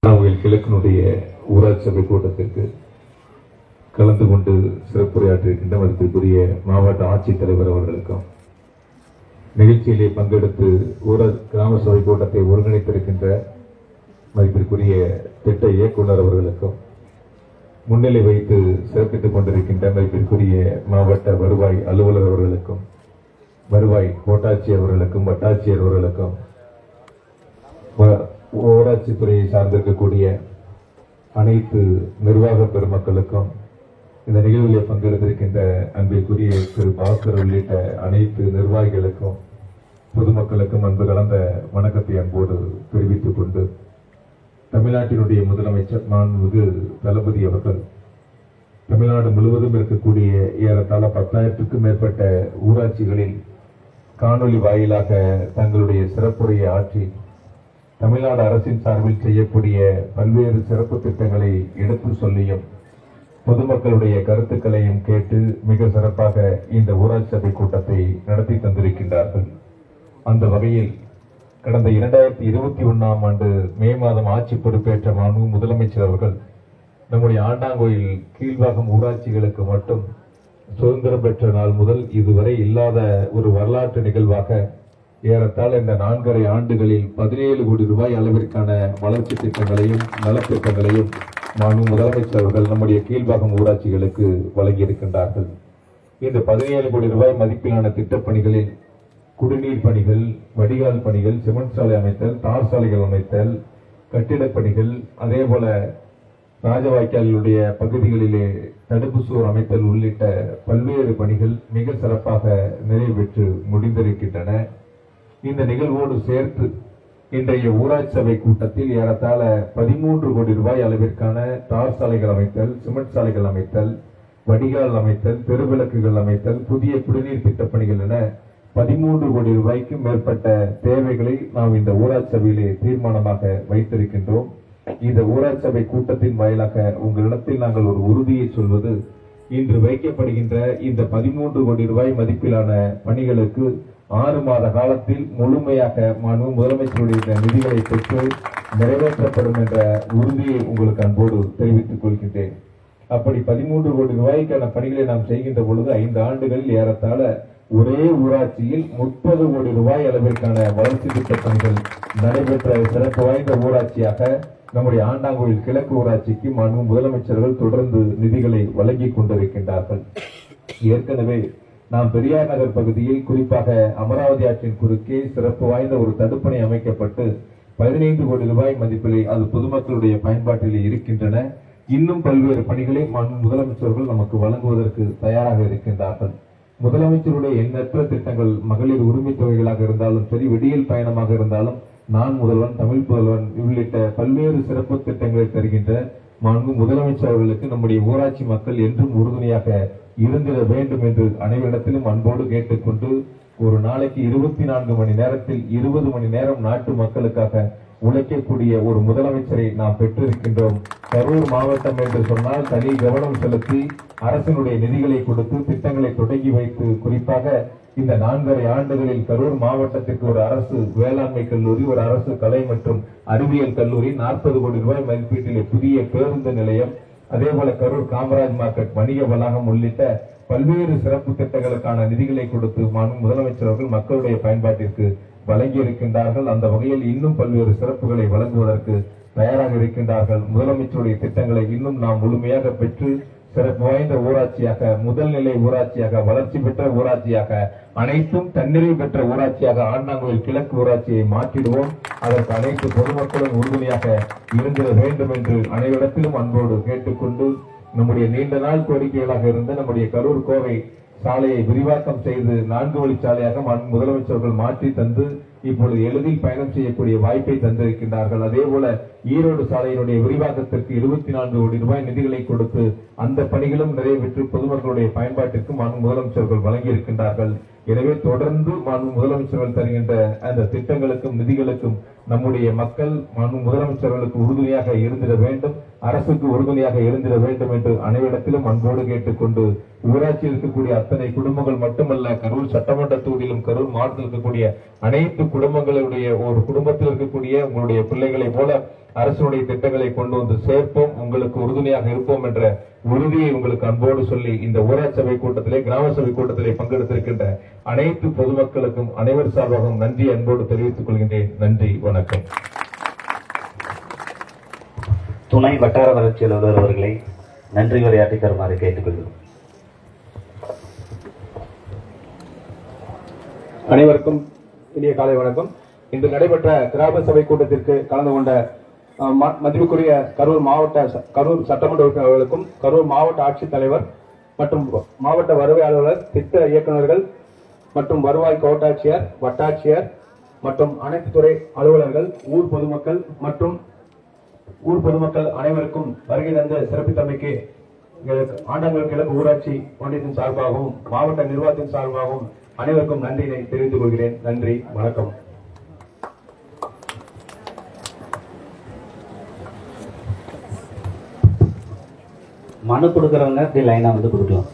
கிழக்கினுடைய ஊராட்சி சபை கூட்டத்திற்கு கலந்து கொண்டு சிறப்புரையாற்றிருக்கின்ற மதிப்பிற்குரிய மாவட்ட ஆட்சித்தலைவர் அவர்களுக்கும், நிகழ்ச்சியிலே பங்கெடுத்து கிராம சபை கூட்டத்தை ஒருங்கிணைத்திருக்கின்ற மதிப்பிற்குரிய திட்ட இயக்குநர் அவர்களுக்கும், முன்னிலை வைத்து சிறப்பித்துக் கொண்டிருக்கின்ற மதிப்பிற்குரிய மாவட்ட வருவாய் அலுவலர் அவர்களுக்கும், வருவாய் கோட்டாட்சியர் அவர்களுக்கும், வட்டாட்சியர் அவர்களுக்கும், ஊராட்சித்துறையை சார்ந்திருக்கக்கூடிய அனைத்து நிர்வாக பெருமக்களுக்கும், இந்த நிகழ்விலே பங்கெடுத்திருக்கின்ற அன்பிற்குரிய திரு பாஸ்கர் உள்ளிட்ட அனைத்து நிர்வாகிகளுக்கும், பொதுமக்களுக்கும் அன்பு கலந்த வணக்கத்தை அன்போடு தெரிவித்துக் கொண்டு, தமிழ்நாட்டினுடைய முதலமைச்சர் மாண்புமிகு தளபதி அவர்கள் தமிழ்நாடு முழுவதும் இருக்கக்கூடிய ஏறத்தாழ 10,000க்கும் மேற்பட்ட ஊராட்சிகளில் காணொலி வாயிலாக தங்களுடைய சிறப்புரையை ஆற்றி தமிழ்நாடு அரசின் சார்பில் செய்யக்கூடிய பல்வேறு சிறப்பு திட்டங்களை எடுத்து சொல்லியும் பொதுமக்களுடைய கருத்துக்களையும் கேட்டு மிக சிறப்பாக இந்த ஊராட்சி சபை கூட்டத்தை நடத்தி தந்திருக்கின்றார்கள். அந்த வகையில் கடந்த 2021ஆம் ஆண்டு மே மாதம் ஆட்சி பொறுப்பேற்ற மாண்பு முதலமைச்சர் அவர்கள் நம்முடைய ஆண்டாங்கோயில் கீழ்வாகம் ஊராட்சிகளுக்கு மட்டும் சுதந்திரம் பெற்ற நாள் முதல் இதுவரை இல்லாத ஒரு வரலாற்று நிகழ்வாக ஏறத்தாழ இந்த 4.5 ஆண்டுகளில் 17 கோடி ரூபாய் அளவிற்கான வளர்ச்சி திட்டங்களையும் நலத்திட்டங்களையும் மாண்பு முதலமைச்சர் அவர்கள் நம்முடைய கீழ்வாகம் ஊராட்சிகளுக்கு வழங்கியிருக்கின்றார்கள். இந்த 17 கோடி ரூபாய் மதிப்பிலான திட்டப்பணிகளில் குடிநீர் பணிகள், வடிகால் பணிகள், சிமெண்ட் சாலை அமைத்தல், தார் சாலைகள் அமைத்தல், கட்டிடப் பணிகள், அதே போல ராஜவாய்க்காலுடைய பகுதிகளிலே தடுப்பு சுவர் அமைத்தல் உள்ளிட்ட பல்வேறு பணிகள் மிக சிறப்பாக நிறைவேற்று முடிந்திருக்கின்றன. இந்த நிகழ்வோடு சேர்த்து இன்றைய ஊராட்சி சபை கூட்டத்தில் ஏறத்தாழ 13 கோடி ரூபாய் அளவிற்கான தார் சாலைகள் அமைத்தல், சிமெண்ட் சாலைகள் அமைத்தல், வடிகால் அமைத்தல், தெருவிளக்குகள் அமைத்தல், புதிய குடிநீர் திட்டப்பணிகள் என 13 கோடி ரூபாய்க்கும் மேற்பட்ட தேவைகளை நாம் இந்த ஊராட்சி சபையிலே தீர்மானமாக வைத்திருக்கின்றோம். இந்த ஊராட்சி சபை கூட்டத்தின் வாயிலாக உங்களிடத்தில் நாங்கள் ஒரு உறுதியை சொல்வது, இன்று வைக்கப்படுகின்ற இந்த 13 கோடி ரூபாய் மதிப்பிலான பணிகளுக்கு 6 மாத காலத்தில் முழுமையாக மாண்பு முதலமைச்சருடைய நிதிகளை பெற்று நிறைவேற்றப்படும் என்ற உறுதியை உங்களுக்கு அன்போடு தெரிவித்துக் கொள்கின்றேன். அப்படி 13 கோடி ரூபாய்க்கான பணிகளை நாம் செய்கின்ற பொழுது 5 ஆண்டுகளில் ஏறத்தாழ ஒரே ஊராட்சியில் 30 கோடி ரூபாய் அளவிற்கான வளர்ச்சி திட்ட பணிகள் நடைபெற்ற சிறப்பு வாய்ந்த ஊராட்சியாக நம்முடைய ஆண்டாங்கோயில் கிழக்கு ஊராட்சிக்கு மாண்பு முதலமைச்சர்கள் தொடர்ந்து நிதிகளை வழங்கி கொண்டிருக்கின்றார்கள். ஏற்கனவே நாம் பெரியார் நகர் பகுதியில் குறிப்பாக அமராவதி ஆற்றின் குறுக்கே சிறப்பு வாய்ந்த ஒரு தடுப்பணை அமைக்கப்பட்டு 15 கோடி ரூபாய் மதிப்பிலே அது பொதுமக்களுடைய பயன்பாட்டிலே இருக்கின்றன. இன்னும் பல்வேறு பணிகளை மாண்பு முதலமைச்சர்கள் நமக்கு வழங்குவதற்கு தயாராக இருக்கின்றார்கள். முதலமைச்சருடைய எண்ணற்ற திட்டங்கள், மகளிர் உரிமை தொகைகளாக இருந்தாலும் சரி, விடியல் பயணமாக இருந்தாலும், நான் முதல்வன், தமிழ் புதல்வன் உள்ளிட்ட பல்வேறு சிறப்பு திட்டங்களை தருகின்ற மாண்பு முதலமைச்சர் அவர்களுக்கு நம்முடைய ஊராட்சி மக்கள் என்றும் உறுதுணையாக இருந்திட வேண்டும் என்று அனைவரிடத்திலும் அன்போடு கேட்டுக்கொண்டு, ஒரு நாளைக்கு 24 மணி நேரத்தில் 20 மணி நேரம் நாட்டு மக்களுக்காக உழைக்கக்கூடிய ஒரு முதலமைச்சரை நாம் பெற்றிருக்கின்றோம். கரூர் மாவட்டம் என்று சொன்னால் தனி கவனம் செலுத்தி அரசினுடைய நிதிகளை கொடுத்து திட்டங்களை தொடங்கி வைத்து, குறிப்பாக இந்த 4.5 ஆண்டுகளில் கரூர் மாவட்டத்திற்கு ஒரு அரசு வேளாண்மை கல்லூரி, ஒரு அரசு கலை மற்றும் அறிவியல் கல்லூரி, 40 கோடி ரூபாய் மதிப்பீட்டிலே புதிய பேருந்து நிலையம், அதே போல கரூர் காமராஜ் மார்க்கெட் வணிக வளாகம் உள்ளிட்ட பல்வேறு சிறப்பு திட்டங்களுக்கான நிதிகளை கொடுத்து மாண்பு முதலமைச்சர் அவர்கள் மக்களுடைய பயன்பாட்டிற்கு வழங்கி இருக்கின்றார்கள். அந்த வகையில் இன்னும் பல்வேறு சிறப்புகளை வழங்குவதற்கு தயாராக இருக்கின்றார்கள். முதலமைச்சருடைய திட்டங்களை இன்னும் நாம் முழுமையாக பெற்று சிறப்பு வாய்ந்த ஊராட்சியாக, முதல்நிலை ஊராட்சியாக, வளர்ச்சி பெற்ற ஊராட்சியாக, அனைத்தும் தன்னிறைவு பெற்ற ஊராட்சியாக ஆண்டாங்கோயில் கிழக்கு ஊராட்சியை மாற்றிடுவோம். அதற்கு அனைத்து பொதுமக்களும் உறுதுணையாக இருந்திட வேண்டும் என்று அனைவரிடத்திலும் அன்போடு கேட்டுக்கொண்டு, நம்முடைய நீண்ட நாள் கோரிக்கைகளாக இருந்த நம்முடைய கரூர் கோவை சாலையை விரிவாக்கம் செய்து 4 வழிச்சாலையாக முதலமைச்சர்கள் மாற்றி தந்து இப்பொழுது எளிதில் பயணம் செய்யக்கூடிய வாய்ப்பை தந்திருக்கின்றார்கள். அதே போல ஈரோடு சாலையினுடைய விரிவாக்கத்திற்கு 24 கோடி ரூபாய் நிதிகளை கொடுத்து அந்த பணிகளும் நிறைவேற்றி பொதுமக்களுடைய பயன்பாட்டிற்கு மாண்பு முதலமைச்சர்கள் வழங்கியிருக்கின்றார்கள். எனவே தொடர்ந்து மாண்பு முதலமைச்சர்கள் தருகின்ற அந்த திட்டங்களுக்கும் நிதிகளுக்கும் நம்முடைய மக்கள் மாண்பு முதலமைச்சர்களுக்கு உறுதுணையாக இருந்திட வேண்டும், அரசுக்கு உறுதுணையாக இருந்திட வேண்டும் என்று அனைவரிடத்திலும் அன்போடு கேட்டுக்கொண்டு, ஊராட்சியில் இருக்கக்கூடிய அத்தனை குடும்பங்கள் மட்டுமல்ல, கரூர் சட்டமன்ற தொகுதியிலும் கரூர் மாவட்டத்தில் இருக்கக்கூடிய அனைத்து குடும்பங்களுடைய ஒரு குடும்பத்தில் இருக்கக்கூடிய உங்களுடைய பிள்ளைகளை போல அரசுடைய திட்டங்களை கொண்டு வந்து சேர்ப்போம், உங்களுக்கு உறுதுணையாக இருப்போம் என்ற உறுதியை உங்களுக்கு அன்போடு சொல்லி இந்த ஊராட்சி சபை கூட்டத்திலே, கிராம சபை கூட்டத்திலே பங்கெடுத்திருக்கின்ற அனைத்து பொதுமக்களுக்கும் அனைவர் சார்பாகவும் நன்றி அன்போடு தெரிவித்துக் கொள்கின்றேன். நன்றி, வணக்கம். துணை வட்டார வளர்ச்சி அலுவலர் அவர்களை நன்றி உரையாற்றி தருமாறு கேட்டுக்கொள்கிறோம். அனைவருக்கும் இனிய காலை வணக்கம். இன்று நடைபெற்ற கிராம சபை கூட்டத்திற்கு கலந்து கொண்ட மதிப்புக்குரிய கரூர் சட்டமன்ற உறுப்பினர் அவர்களுக்கும், கரூர் மாவட்ட ஆட்சித்தலைவர் மற்றும் மாவட்ட வருவாய் அலுவலர், திட்ட இயக்குநர்கள் மற்றும் வருவாய் கோட்டாட்சியர், வட்டாட்சியர் மற்றும் அனைத்து துறை அலுவலர்கள், ஊர் பொதுமக்கள் அனைவருக்கும் வருகை தந்த சிறப்பித்தமைக்கு ஆண்டங்கள் கிழக்கு ஊராட்சி ஒன்றியத்தின் சார்பாகவும் மாவட்ட நிர்வாகத்தின் சார்பாகவும் அனைவருக்கும் நன்றியை தெரிவித்துக் கொள்கிறேன். நன்றி, வணக்கம். மனு கொடுக்கறவங்க இப்படி லைனா வந்து கொடுக்கலாம்.